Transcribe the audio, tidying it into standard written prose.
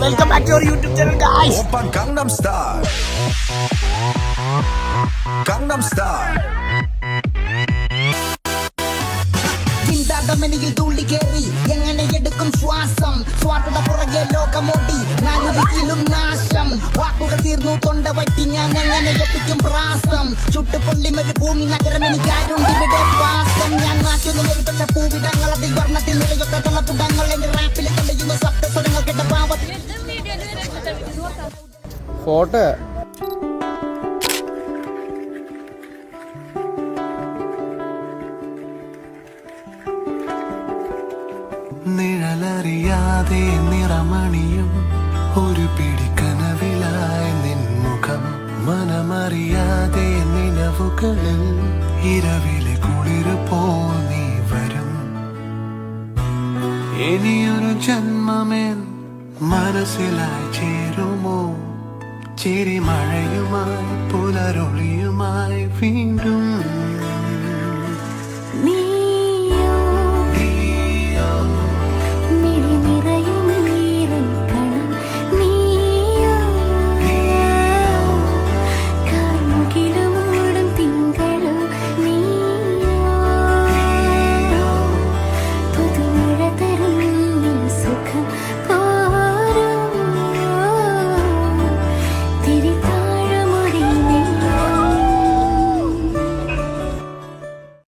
welcome back to our YouTube channel, guys. Oppa Gangnam Style. Gangnam Style. ചിന്താതമനിയിൽ തുള്ളി കേറി എങ്ങനെ എടുക്കും ശ്വാസം സ്വാർത്ഥത പുറകെ ലോകമോടി നാലുദിക്കിലും നാശം വാക്കുകൾ തീർന്നു തൊണ്ട വറ്റി ഞാൻ എങ്ങനെ എത്തിക്കും പ്രാസം ചുട്ടുപൊള്ളി മരുഭൂമി നഗരം എനിക്കാരുണ്ട് ഇവിടെ വാസം ഞാൻ നാട്ടിൽ ഒരുപെട്ട പൂവിടങ്ങൾ അതിൽ വർണ്ണത്തിൽ നിലയൊത്ത കളപ്പുടങ്ങൾ എന്റെ റാപ്പിൽ കണ്ടയുന്ന സപ്തസ്വരങ്ങൾ കേട്ട പാവത്തിൽ ഫോട്ടോ നിഴലറിയാതെ നിറമണിയും ഒരു പിടിക്കനവിലായി നിൻമുഖം മനമറിയാതെ നിലവുകളിൽ ഇരവിലെ കുളിര് പോ നീ വരും ഇനിയൊരു ജന്മമേൻ മനസ്സിലായി ചേരുമോ ചിരിമഴയുമായി പുലരൊളിയുമായി